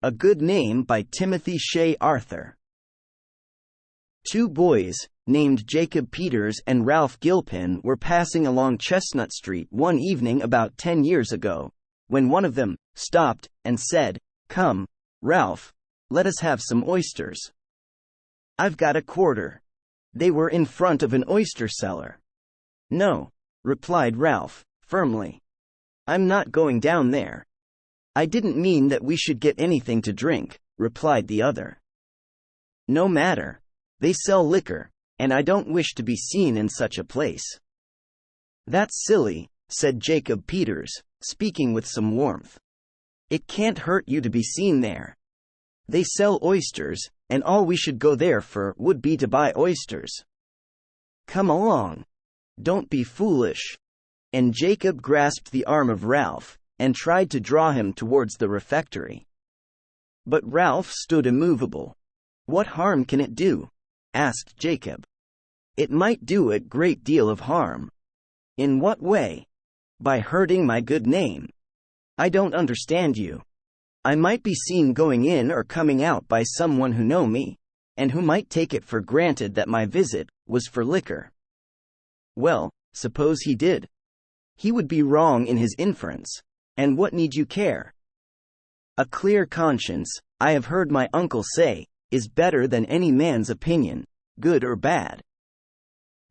A Good Name by Timothy Shay Arthur. Two boys, named Jacob Peters and Ralph Gilpin, were passing along Chestnut Street one evening about 10 years ago, when one of them stopped and said, "Come, Ralph, let us have some oysters." "I've got a quarter." They were in front of an oyster-cellar. "No," replied Ralph, firmly. "I'm not going down there." "I didn't mean that we should get anything to drink," replied the other. "No matter. They sell liquor, and I don't wish to be seen in such a place." "That's silly," said Jacob Peters, speaking with some warmth. "It can't hurt you to be seen there. They sell oysters, and all we should go there for would be to buy oysters. Come along. Don't be foolish." And Jacob grasped the arm of Ralph and tried to draw him towards the refectory. But Ralph stood immovable. "What harm can it do?" asked Jacob. "It might do a great deal of harm." "In what way?" "By hurting my good name." "I don't understand you." "I might be seen going in or coming out by someone who know me, and who might take it for granted that my visit was for liquor." "Well, suppose he did? He would be wrong in his inference, and what need you care?" "A clear conscience, I have heard my uncle say, is better than any man's opinion, good or bad."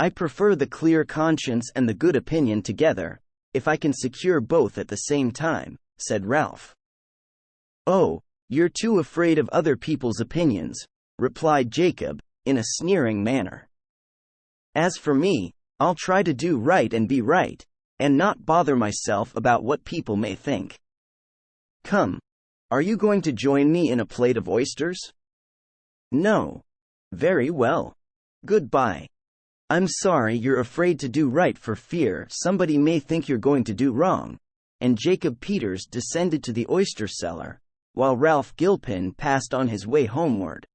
"I prefer the clear conscience and the good opinion together, if I can secure both at the same time," said Ralph. "Oh, you're too afraid of other people's opinions," replied Jacob, in a sneering manner. "As for me, I'll try to do right and be right, and not bother myself about what people may think. Come, are you going to join me in a plate of oysters?" "No." "Very well. Goodbye. I'm sorry you're afraid to do right for fear somebody may think you're going to do wrong." And Jacob Peters descended to the oyster-cellar, while Ralph Gilpin passed on his way homeward.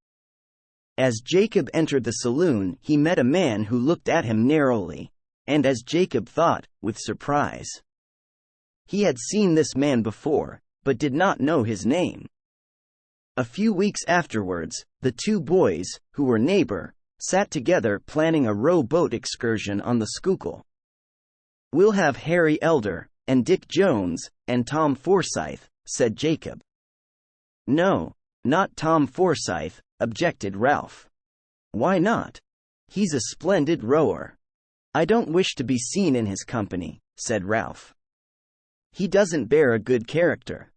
As Jacob entered the saloon, he met a man who looked at him narrowly, and as Jacob thought, with surprise. He had seen this man before, but did not know his name. A few weeks afterwards, the two boys, who were neighbor, sat together planning a rowboat excursion on the Schuylkill. "We'll have Harry Elder, and Dick Jones, and Tom Forsyth," said Jacob. "No, not Tom Forsyth," objected Ralph. "Why not? He's a splendid rower." "I don't wish to be seen in his company," said Ralph. "He doesn't bear a good character."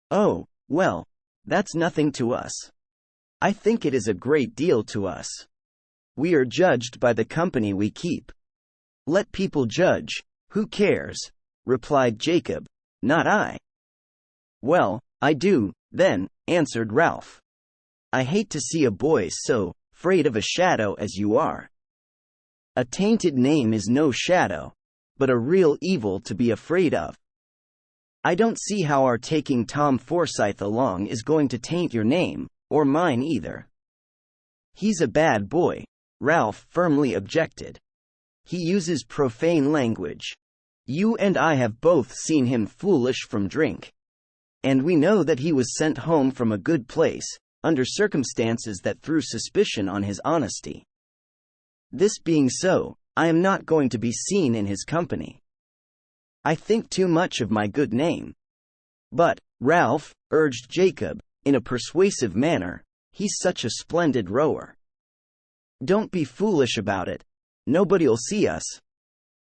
"Oh, well, that's nothing to us." "I think it is a great deal to us. We are judged by the company we keep." "Let people judge, who cares?" replied Jacob. "Not I." "Well, I do, then," answered Ralph. "I hate to see a boy so afraid of a shadow as you are." "A tainted name is no shadow, but a real evil to be afraid of." "I don't see how our taking Tom Forsyth along is going to taint your name, or mine either." "He's a bad boy," Ralph firmly objected. "He uses profane language. You and I have both seen him foolish from drink. And we know that he was sent home from a good place, under circumstances that threw suspicion on his honesty. This being so, I am not going to be seen in his company. I think too much of my good name." "But, Ralph," urged Jacob, in a persuasive manner, "he's such a splendid rower." "Don't be foolish about it. Nobody'll see us.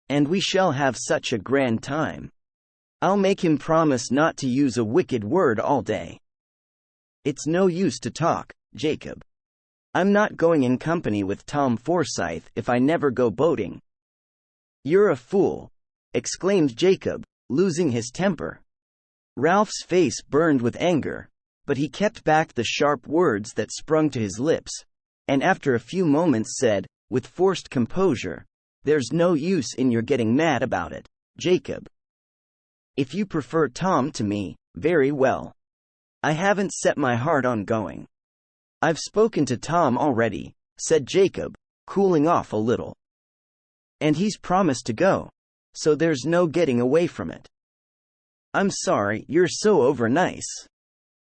And we shall have such a grand time. I'll make him promise not to use a wicked word all day." "It's no use to talk, Jacob. I'm not going in company with Tom Forsyth if I never go boating." "You're a fool," exclaimed Jacob, losing his temper. Ralph's face burned with anger, but he kept back the sharp words that sprung to his lips, and after a few moments said, with forced composure, "There's no use in your getting mad about it, Jacob. If you prefer Tom to me, very well. I haven't set my heart on going." "I've spoken to Tom already," said Jacob, cooling off a little. "And he's promised to go, so there's no getting away from it." "I'm sorry you're so over-nice."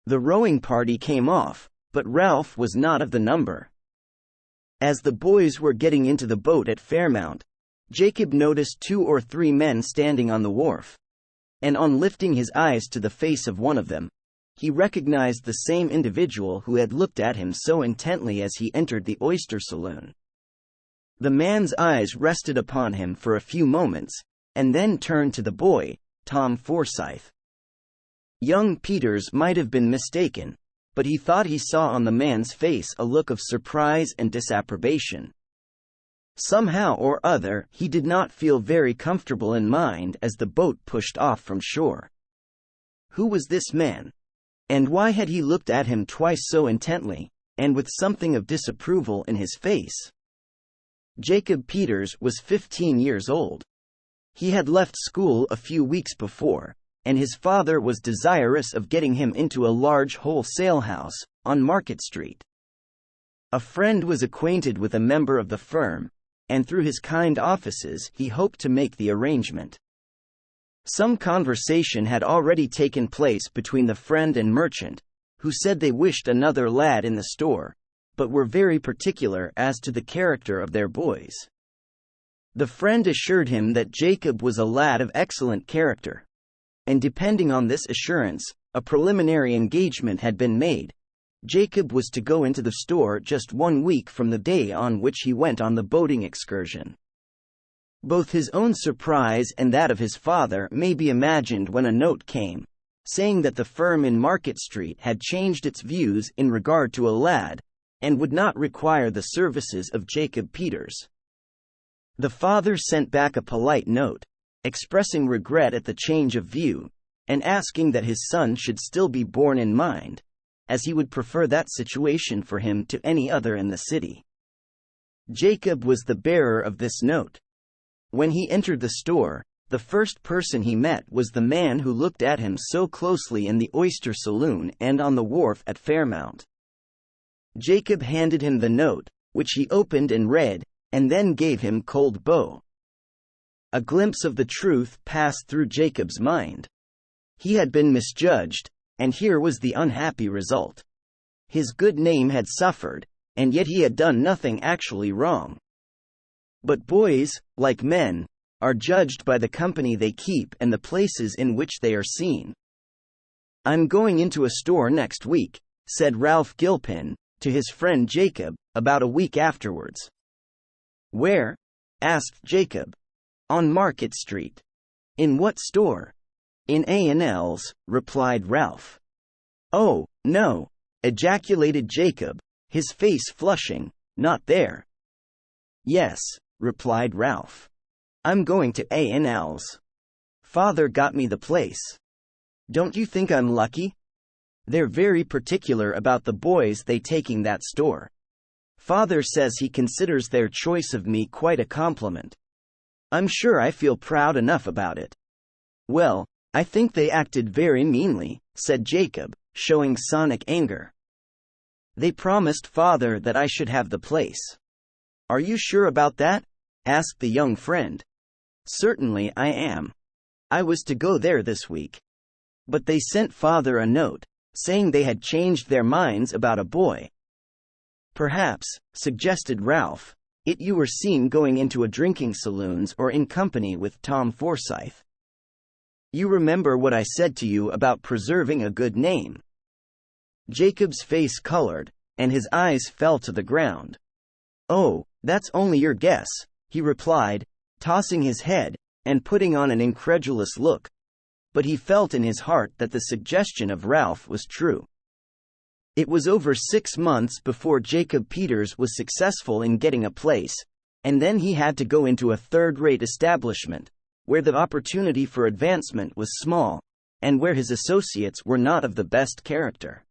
The rowing party came off, but Ralph was not of the number. As the boys were getting into the boat at Fairmount, Jacob noticed 2 or 3 men standing on the wharf, and on lifting his eyes to the face of one of them, he recognized the same individual who had looked at him so intently as he entered the oyster saloon. The man's eyes rested upon him for a few moments, and then turned to the boy, Tom Forsyth. Young Peters might have been mistaken, but he thought he saw on the man's face a look of surprise and disapprobation. Somehow or other, he did not feel very comfortable in mind as the boat pushed off from shore. Who was this man? And why had he looked at him twice so intently, and with something of disapproval in his face? Jacob Peters was 15 years old. He had left school a few weeks before, and his father was desirous of getting him into a large wholesale house on Market Street. A friend was acquainted with a member of the firm, and through his kind offices he hoped to make the arrangement. Some conversation had already taken place between the friend and merchant, who said they wished another lad in the store, but were very particular as to the character of their boys. The friend assured him that Jacob was a lad of excellent character, and depending on this assurance, a preliminary engagement had been made. Jacob was to go into the store just 1 week from the day on which he went on the boating excursion. Both his own surprise and that of his father may be imagined when a note came, saying that the firm in Market Street had changed its views in regard to a lad, and would not require the services of Jacob Peters. The father sent back a polite note, expressing regret at the change of view, and asking that his son should still be borne in mind, as he would prefer that situation for him to any other in the city. Jacob was the bearer of this note. When he entered the store, the first person he met was the man who looked at him so closely in the oyster saloon and on the wharf at Fairmount. Jacob handed him the note, which he opened and read, and then gave him cold bow. A glimpse of the truth passed through Jacob's mind. He had been misjudged, and here was the unhappy result. His good name had suffered, and yet he had done nothing actually wrong. But boys, like men, are judged by the company they keep and the places in which they are seen. "I'm going into a store next week," said Ralph Gilpin to his friend Jacob, about a week afterwards. "Where?" asked Jacob. "On Market Street." "In what store?" "In A&L's," replied Ralph. "Oh, no," ejaculated Jacob, his face flushing, "not there." "Yes," replied Ralph. "I'm going to A&L's. Father got me the place. Don't you think I'm lucky? They're very particular about the boys they taking that store. Father says he considers their choice of me quite a compliment. I'm sure I feel proud enough about it." "Well, I think they acted very meanly," said Jacob, showing sonic anger. "They promised Father that I should have the place." "Are you sure about that?" asked the young friend. "Certainly I am. I was to go there this week. But they sent Father a note, saying they had changed their minds about a boy." "Perhaps," suggested Ralph, "you were seen going into a drinking saloons or in company with Tom Forsyth. You remember what I said to you about preserving a good name?" Jacob's face colored, and his eyes fell to the ground. "Oh, that's only your guess," he replied, tossing his head, and putting on an incredulous look. But he felt in his heart that the suggestion of Ralph was true. It was over 6 months before Jacob Peters was successful in getting a place, and then he had to go into a third-rate establishment, where the opportunity for advancement was small, and where his associates were not of the best character.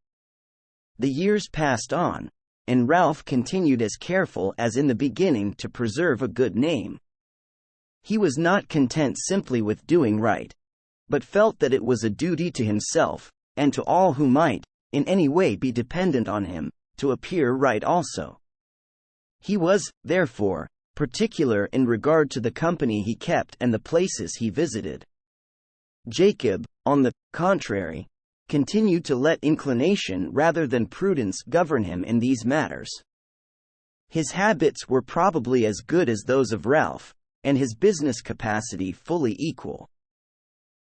The years passed on, and Ralph continued as careful as in the beginning to preserve a good name. He was not content simply with doing right, but felt that it was a duty to himself, and to all who might, in any way be dependent on him, to appear right also. He was, therefore, particular in regard to the company he kept and the places he visited. Jacob, on the contrary, continued to let inclination rather than prudence govern him in these matters. His habits were probably as good as those of Ralph, and his business capacity fully equal.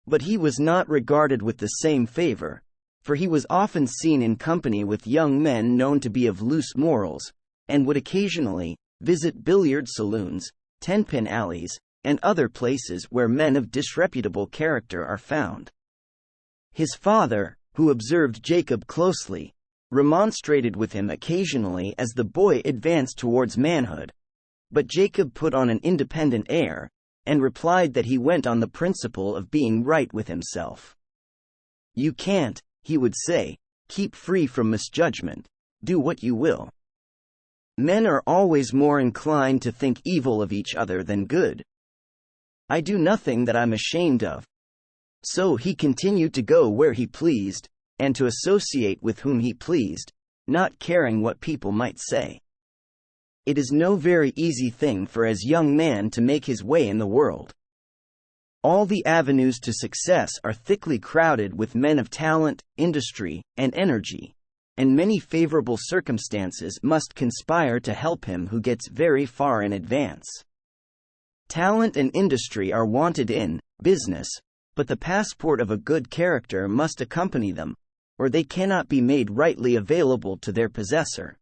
But he was not regarded with the same favor, for he was often seen in company with young men known to be of loose morals, and would occasionally visit billiard saloons, tenpin alleys, and other places where men of disreputable character are found. His father, who observed Jacob closely, remonstrated with him occasionally as the boy advanced towards manhood, but Jacob put on an independent air, and replied that he went on the principle of being right with himself. "You can't," he would say, "keep free from misjudgment, do what you will. Men are always more inclined to think evil of each other than good. I do nothing that I'm ashamed of." So he continued to go where he pleased, and to associate with whom he pleased, not caring what people might say. It is no very easy thing for a young man to make his way in the world. All the avenues to success are thickly crowded with men of talent, industry, and energy, and many favorable circumstances must conspire to help him who gets very far in advance. Talent and industry are wanted in business, but the passport of a good character must accompany them, or they cannot be made rightly available to their possessor.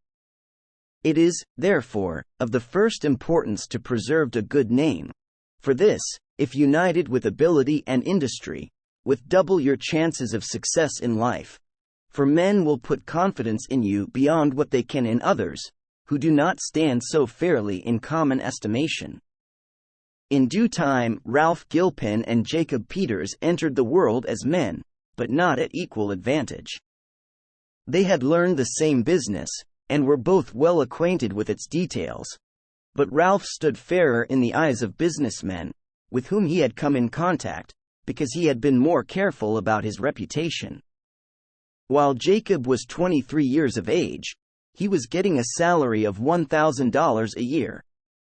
It is, therefore, of the first importance to preserve a good name, for this, if united with ability and industry, with double your chances of success in life, for men will put confidence in you beyond what they can in others, who do not stand so fairly in common estimation. In due time, Ralph Gilpin and Jacob Peters entered the world as men, but not at equal advantage. They had learned the same business, and were both well acquainted with its details, but Ralph stood fairer in the eyes of businessmen, with whom he had come in contact, because he had been more careful about his reputation. While Jacob was 23 years of age, he was getting a salary of $1,000 a year,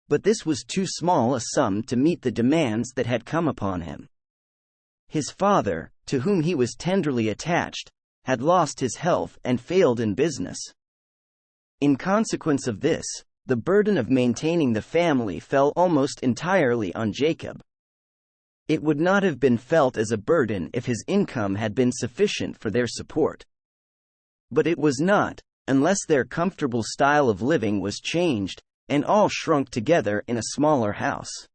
but this was too small a sum to meet the demands that had come upon him. His father, to whom he was tenderly attached, had lost his health and failed in business. In consequence of this, the burden of maintaining the family fell almost entirely on Jacob. It would not have been felt as a burden if his income had been sufficient for their support. But it was not, unless their comfortable style of living was changed, and all shrunk together in a smaller house.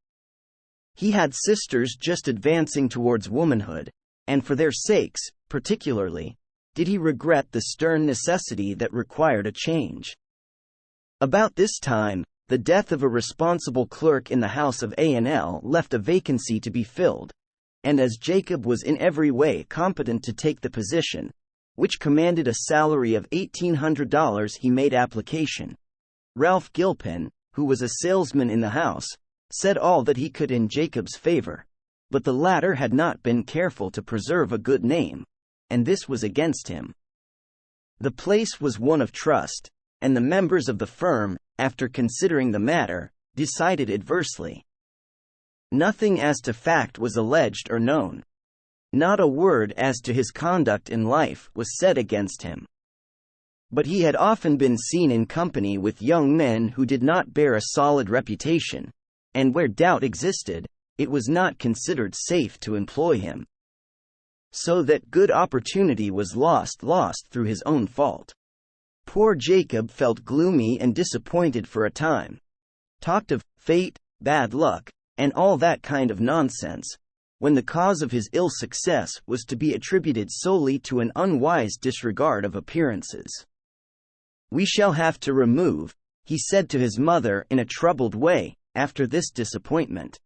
He had sisters just advancing towards womanhood, and for their sakes, particularly, did he regret the stern necessity that required a change. About this time, the death of a responsible clerk in the house of A&L left a vacancy to be filled, and as Jacob was in every way competent to take the position, which commanded a salary of $1,800, he made application. Ralph Gilpin, who was a salesman in the house, said all that he could in Jacob's favor, but the latter had not been careful to preserve a good name, and this was against him. The place was one of trust, and the members of the firm, after considering the matter, decided adversely. Nothing as to fact was alleged or known. Not a word as to his conduct in life was said against him. But he had often been seen in company with young men who did not bear a solid reputation, and where doubt existed, it was not considered safe to employ him. So that good opportunity was lost through his own fault. Poor Jacob felt gloomy and disappointed for a time. Talked of fate, bad luck, and all that kind of nonsense, when the cause of his ill success was to be attributed solely to an unwise disregard of appearances. "We shall have to remove," he said to his mother in a troubled way, after this disappointment.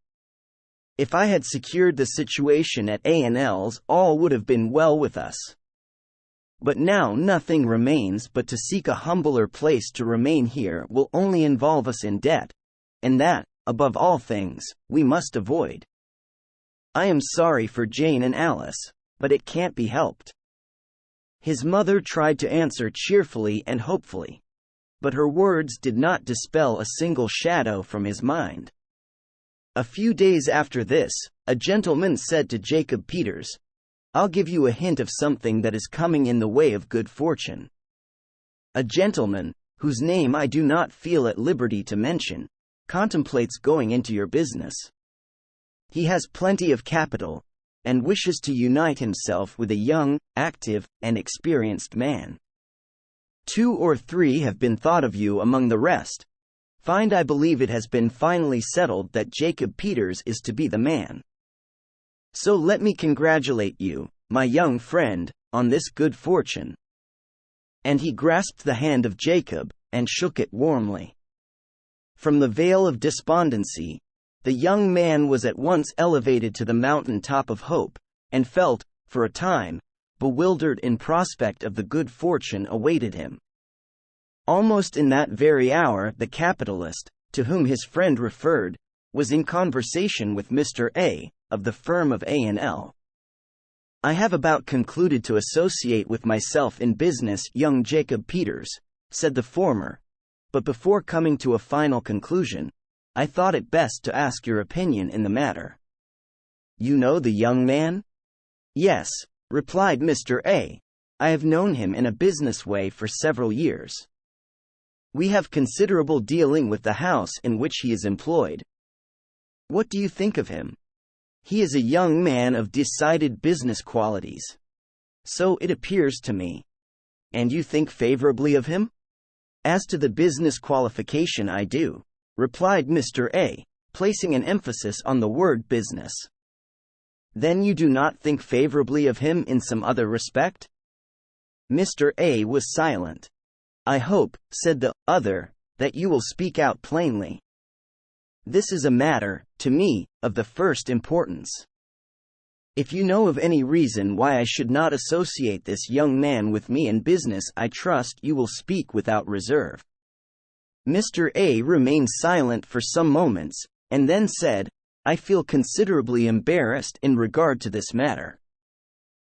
"If I had secured the situation at A&L's, all would have been well with us. But now nothing remains but to seek a humbler place. To remain here will only involve us in debt, and that, above all things, we must avoid. I am sorry for Jane and Alice, but it can't be helped." His mother tried to answer cheerfully and hopefully, but her words did not dispel a single shadow from his mind. A few days after this, a gentleman said to Jacob Peters, I'll give you a hint of something that is coming in the way of good fortune. A gentleman, whose name I do not feel at liberty to mention, contemplates going into your business. He has plenty of capital, and wishes to unite himself with a young, active, and experienced man. 2 or 3 have been thought of you among the rest. I believe it has been finally settled that Jacob Peters is to be the man. So let me congratulate you, my young friend, on this good fortune." And he grasped the hand of Jacob, and shook it warmly. From the vale of despondency, the young man was at once elevated to the mountain top of hope, and felt, for a time, bewildered in prospect of the good fortune awaited him. Almost in that very hour the capitalist, to whom his friend referred, was in conversation with Mr. A, of the firm of A&L. "I have about concluded to associate with myself in business young Jacob Peters," said the former, "but before coming to a final conclusion, I thought it best to ask your opinion in the matter." "You know the young man?" "Yes," replied Mr. A. "I have known him in a business way for several years. We have considerable dealing with the house in which he is employed." "What do you think of him?" "He is a young man of decided business qualities." "So it appears to me." "And you think favorably of him?" "As to the business qualification, I do," replied Mr. A, placing an emphasis on the word business. "Then you do not think favorably of him in some other respect?" Mr. A was silent. "I hope," said the other, "that you will speak out plainly. This is a matter, to me, of the first importance. If you know of any reason why I should not associate this young man with me in business, I trust you will speak without reserve." Mr. A remained silent for some moments, and then said, "I feel considerably embarrassed in regard to this matter.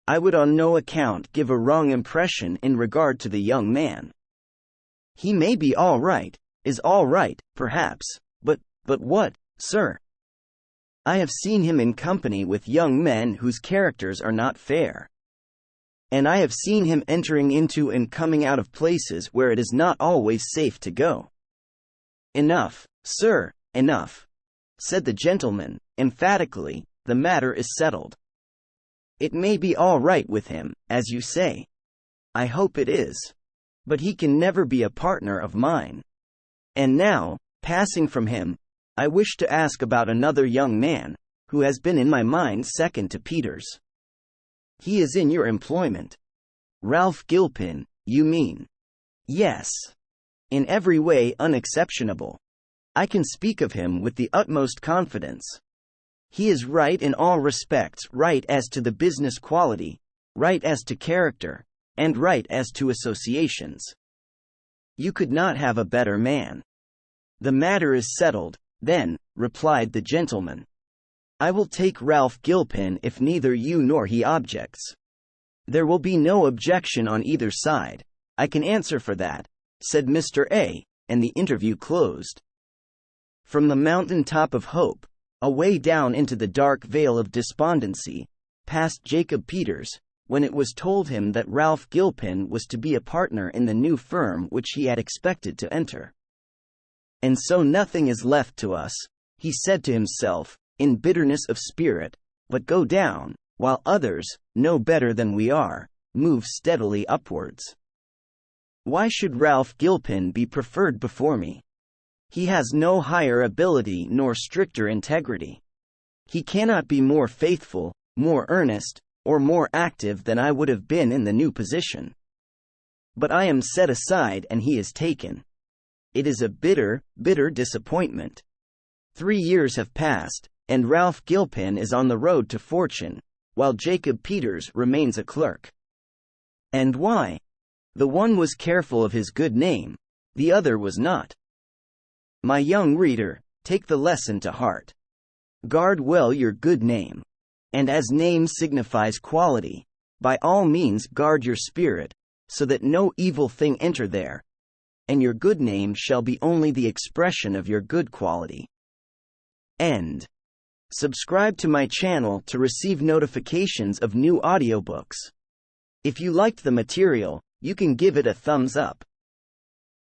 I would on no account give a wrong impression in regard to the young man. He may be all right, is all right, perhaps, but what, sir? I have seen him in company with young men whose characters are not fair. And I have seen him entering into and coming out of places where it is not always safe to go." "Enough, sir, enough," said the gentleman, emphatically, "the matter is settled. It may be all right with him, as you say. I hope it is. But he can never be a partner of mine. And now, passing from him, I wish to ask about another young man, who has been in my mind second to Peters." "He is in your employment?" "Ralph Gilpin, you mean?" "Yes. In every way unexceptionable. I can speak of him with the utmost confidence. He is right in all respects, right as to the business quality, right as to character, and right as to associations. You could not have a better man." "The matter is settled, then," replied the gentleman. "I will take Ralph Gilpin if neither you nor he objects." "There will be no objection on either side, I can answer for that," said Mr. A, and the interview closed. From the mountain top of hope, away down into the dark vale of despondency, passed Jacob Peters, when it was told him that Ralph Gilpin was to be a partner in the new firm which he had expected to enter. "And so nothing is left to us," he said to himself, in bitterness of spirit, "but go down, while others, no better than we are, move steadily upwards. Why should Ralph Gilpin be preferred before me? He has no higher ability nor stricter integrity. He cannot be more faithful, more earnest, or more active than I would have been in the new position. But I am set aside and he is taken. It is a bitter, bitter disappointment. 3 years have passed, and Ralph Gilpin is on the road to fortune, while Jacob Peters remains a clerk. And why? The one was careful of his good name, the other was not. My young reader, take the lesson to heart. Guard well your good name. And as name signifies quality, by all means guard your spirit, so that no evil thing enter there, and your good name shall be only the expression of your good quality. End. Subscribe to my channel to receive notifications of new audiobooks. If you liked the material, you can give it a thumbs up.